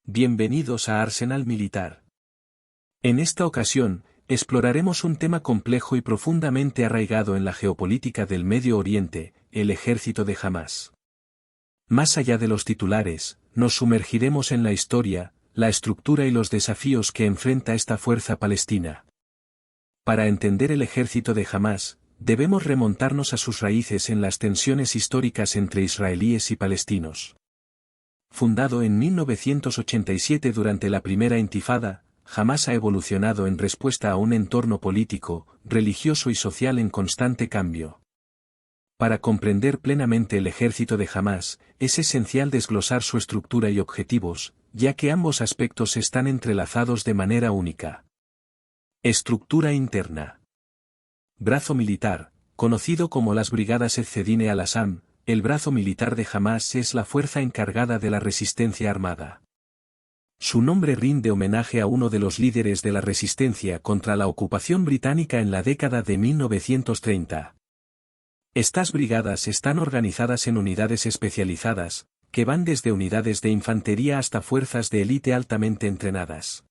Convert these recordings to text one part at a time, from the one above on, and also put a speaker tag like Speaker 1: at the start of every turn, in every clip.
Speaker 1: Bienvenidos a Arsenal Militar. En esta ocasión, exploraremos un tema complejo y profundamente arraigado en la geopolítica del Medio Oriente, el ejército de Hamás. Más allá de los titulares, nos sumergiremos en la historia, la estructura y los desafíos que enfrenta esta fuerza palestina. Para entender el ejército de Hamás, debemos remontarnos a sus raíces en las tensiones históricas entre israelíes y palestinos. Fundado en 1987 durante la primera Intifada, Hamás ha evolucionado en respuesta a un entorno político, religioso y social en constante cambio. Para comprender plenamente el ejército de Hamás, es esencial desglosar su estructura y objetivos, ya que ambos aspectos están entrelazados de manera única. Estructura interna. Brazo militar, conocido como las Brigadas Ezzedine al-Assam. El brazo militar de Hamás es la fuerza encargada de la resistencia armada. Su nombre rinde homenaje a uno de los líderes de la resistencia contra la ocupación británica en la década de 1930. Estas brigadas están organizadas en unidades especializadas, que van desde unidades de infantería hasta fuerzas de élite altamente entrenadas.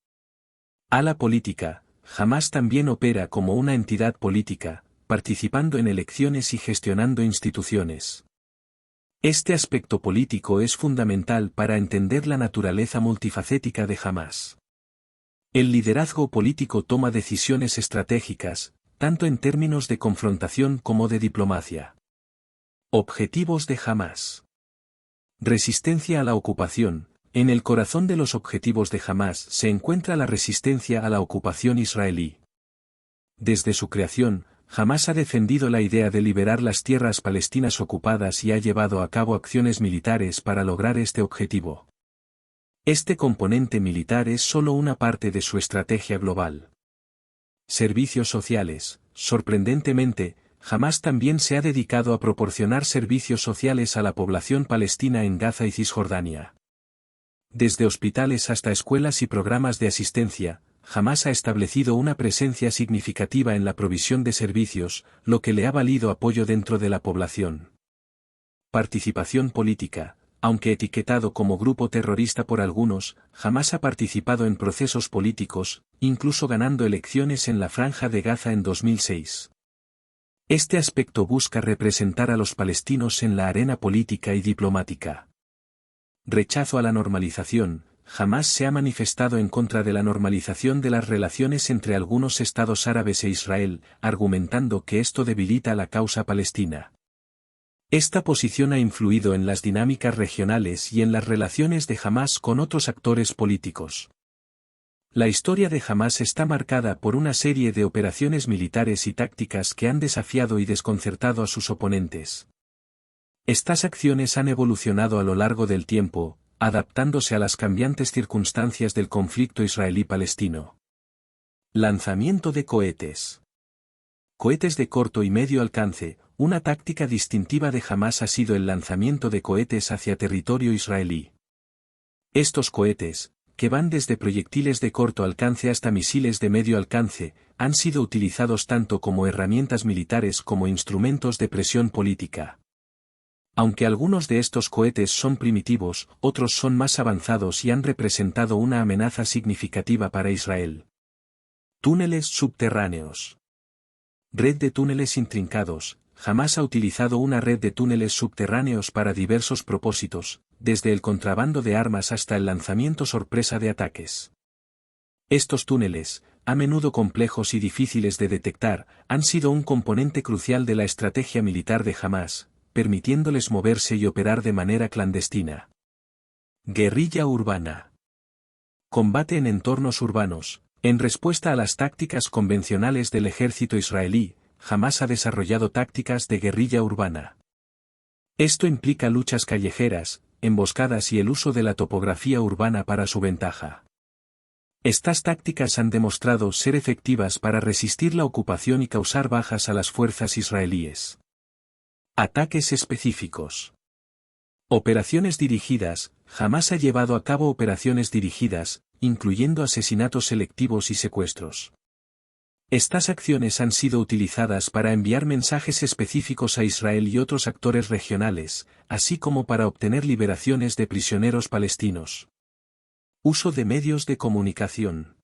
Speaker 1: Ala política, Hamás también opera como una entidad política, participando en elecciones y gestionando instituciones. Este aspecto político es fundamental para entender la naturaleza multifacética de Hamás. El liderazgo político toma decisiones estratégicas, tanto en términos de confrontación como de diplomacia. Objetivos de Hamás. Resistencia a la ocupación. En el corazón de los objetivos de Hamás se encuentra la resistencia a la ocupación israelí. Desde su creación, Hamás ha defendido la idea de liberar las tierras palestinas ocupadas y ha llevado a cabo acciones militares para lograr este objetivo. Este componente militar es solo una parte de su estrategia global. Servicios sociales. Sorprendentemente, Hamás también se ha dedicado a proporcionar servicios sociales a la población palestina en Gaza y Cisjordania. Desde hospitales hasta escuelas y programas de asistencia, Hamás ha establecido una presencia significativa en la provisión de servicios, lo que le ha valido apoyo dentro de la población. Participación política. Aunque etiquetado como grupo terrorista por algunos, Hamás ha participado en procesos políticos, incluso ganando elecciones en la Franja de Gaza en 2006. Este aspecto busca representar a los palestinos en la arena política y diplomática. Rechazo a la normalización. Hamás se ha manifestado en contra de la normalización de las relaciones entre algunos estados árabes e Israel, argumentando que esto debilita la causa palestina. Esta posición ha influido en las dinámicas regionales y en las relaciones de Hamás con otros actores políticos. La historia de Hamás está marcada por una serie de operaciones militares y tácticas que han desafiado y desconcertado a sus oponentes. Estas acciones han evolucionado a lo largo del tiempo, adaptándose a las cambiantes circunstancias del conflicto israelí-palestino. Lanzamiento de cohetes. Cohetes de corto y medio alcance. Una táctica distintiva de Hamás ha sido el lanzamiento de cohetes hacia territorio israelí. Estos cohetes, que van desde proyectiles de corto alcance hasta misiles de medio alcance, han sido utilizados tanto como herramientas militares como instrumentos de presión política. Aunque algunos de estos cohetes son primitivos, otros son más avanzados y han representado una amenaza significativa para Israel. Túneles subterráneos. Red de túneles intrincados. Hamás ha utilizado una red de túneles subterráneos para diversos propósitos, desde el contrabando de armas hasta el lanzamiento sorpresa de ataques. Estos túneles, a menudo complejos y difíciles de detectar, han sido un componente crucial de la estrategia militar de Hamás, permitiéndoles moverse y operar de manera clandestina. Guerrilla urbana. Combate en entornos urbanos. En respuesta a las tácticas convencionales del ejército israelí, Hamás ha desarrollado tácticas de guerrilla urbana. Esto implica luchas callejeras, emboscadas y el uso de la topografía urbana para su ventaja. Estas tácticas han demostrado ser efectivas para resistir la ocupación y causar bajas a las fuerzas israelíes. Ataques específicos. Operaciones dirigidas. Hamás ha llevado a cabo operaciones dirigidas, incluyendo asesinatos selectivos y secuestros. Estas acciones han sido utilizadas para enviar mensajes específicos a Israel y otros actores regionales, así como para obtener liberaciones de prisioneros palestinos. Uso de medios de comunicación.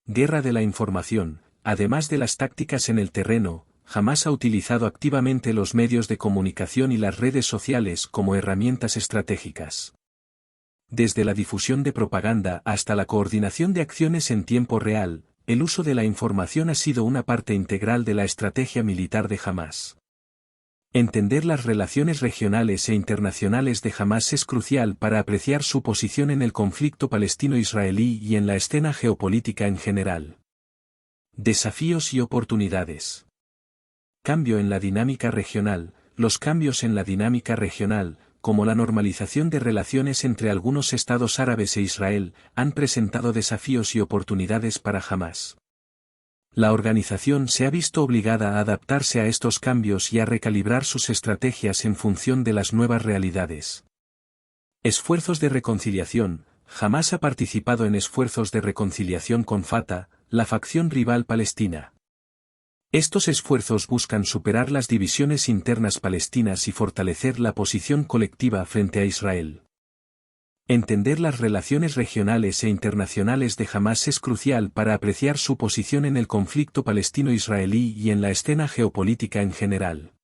Speaker 1: Guerra de la información. Además de las tácticas en el terreno, Hamás ha utilizado activamente los medios de comunicación y las redes sociales como herramientas estratégicas. Desde la difusión de propaganda hasta la coordinación de acciones en tiempo real, el uso de la información ha sido una parte integral de la estrategia militar de Hamás. Entender las relaciones regionales e internacionales de Hamás es crucial para apreciar su posición en el conflicto palestino-israelí y en la escena geopolítica en general. Desafíos y oportunidades. Cambio en la dinámica regional. Los cambios en la dinámica regional, como la normalización de relaciones entre algunos estados árabes e Israel, han presentado desafíos y oportunidades para Hamás. La organización se ha visto obligada a adaptarse a estos cambios y a recalibrar sus estrategias en función de las nuevas realidades. Esfuerzos de reconciliación. Hamás ha participado en esfuerzos de reconciliación con Fatah, la facción rival palestina. Estos esfuerzos buscan superar las divisiones internas palestinas y fortalecer la posición colectiva frente a Israel. Entender las relaciones regionales e internacionales de Hamás es crucial para apreciar su posición en el conflicto palestino-israelí y en la escena geopolítica en general.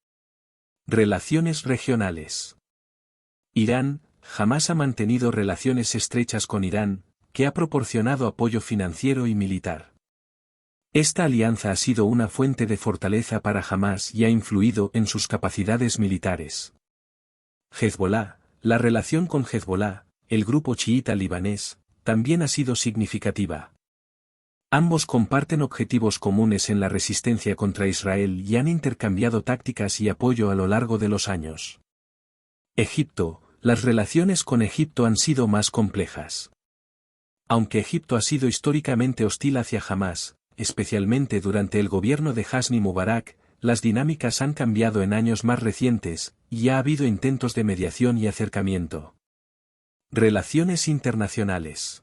Speaker 1: Relaciones regionales. Irán. Hamás ha mantenido relaciones estrechas con Irán, que ha proporcionado apoyo financiero y militar. Esta alianza ha sido una fuente de fortaleza para Hamás y ha influido en sus capacidades militares. Hezbollah. La relación con Hezbollah, el grupo chiita libanés, también ha sido significativa. Ambos comparten objetivos comunes en la resistencia contra Israel y han intercambiado tácticas y apoyo a lo largo de los años. Egipto. Las relaciones con Egipto han sido más complejas. Aunque Egipto ha sido históricamente hostil hacia Hamás, especialmente durante el gobierno de Hosni Mubarak, las dinámicas han cambiado en años más recientes, y ha habido intentos de mediación y acercamiento. Relaciones internacionales.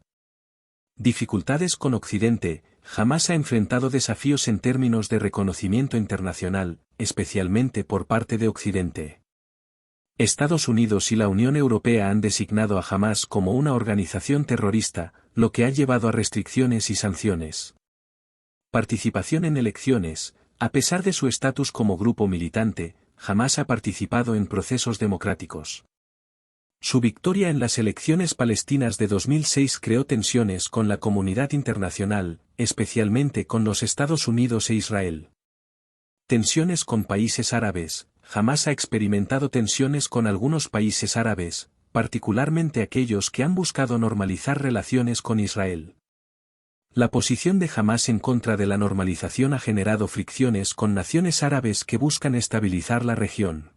Speaker 1: Dificultades con Occidente. Hamás ha enfrentado desafíos en términos de reconocimiento internacional, especialmente por parte de Occidente. Estados Unidos y la Unión Europea han designado a Hamás como una organización terrorista, lo que ha llevado a restricciones y sanciones. Participación en elecciones. A pesar de su estatus como grupo militante, Hamás ha participado en procesos democráticos. Su victoria en las elecciones palestinas de 2006 creó tensiones con la comunidad internacional, especialmente con los Estados Unidos e Israel. Tensiones con países árabes. Hamás ha experimentado tensiones con algunos países árabes, particularmente aquellos que han buscado normalizar relaciones con Israel. La posición de Hamás en contra de la normalización ha generado fricciones con naciones árabes que buscan estabilizar la región.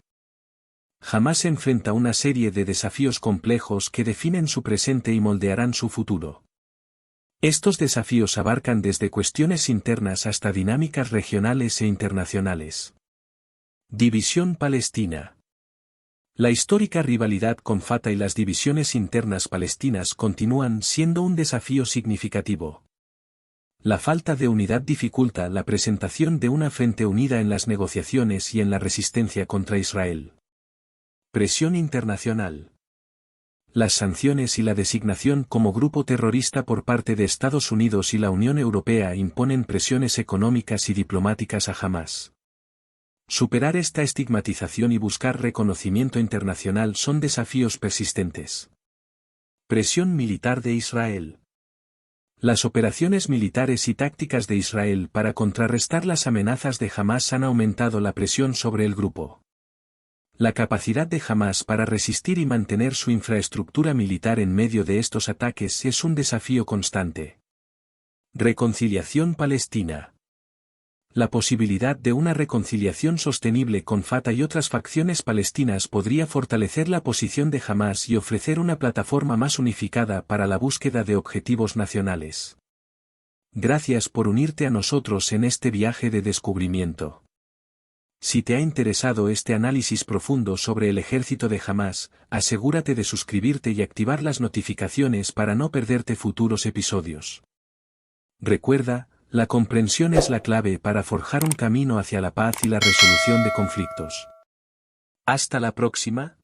Speaker 1: Hamás enfrenta una serie de desafíos complejos que definen su presente y moldearán su futuro. Estos desafíos abarcan desde cuestiones internas hasta dinámicas regionales e internacionales. División palestina. La histórica rivalidad con Fatah y las divisiones internas palestinas continúan siendo un desafío significativo. La falta de unidad dificulta la presentación de una frente unida en las negociaciones y en la resistencia contra Israel. Presión internacional. Las sanciones y la designación como grupo terrorista por parte de Estados Unidos y la Unión Europea imponen presiones económicas y diplomáticas a Hamás. Superar esta estigmatización y buscar reconocimiento internacional son desafíos persistentes. Presión militar de Israel. Las operaciones militares y tácticas de Israel para contrarrestar las amenazas de Hamás han aumentado la presión sobre el grupo. La capacidad de Hamás para resistir y mantener su infraestructura militar en medio de estos ataques es un desafío constante. Reconciliación palestina. La posibilidad de una reconciliación sostenible con Fatah y otras facciones palestinas podría fortalecer la posición de Hamás y ofrecer una plataforma más unificada para la búsqueda de objetivos nacionales. Gracias por unirte a nosotros en este viaje de descubrimiento. Si te ha interesado este análisis profundo sobre el ejército de Hamás, asegúrate de suscribirte y activar las notificaciones para no perderte futuros episodios. Recuerda, la comprensión es la clave para forjar un camino hacia la paz y la resolución de conflictos. Hasta la próxima.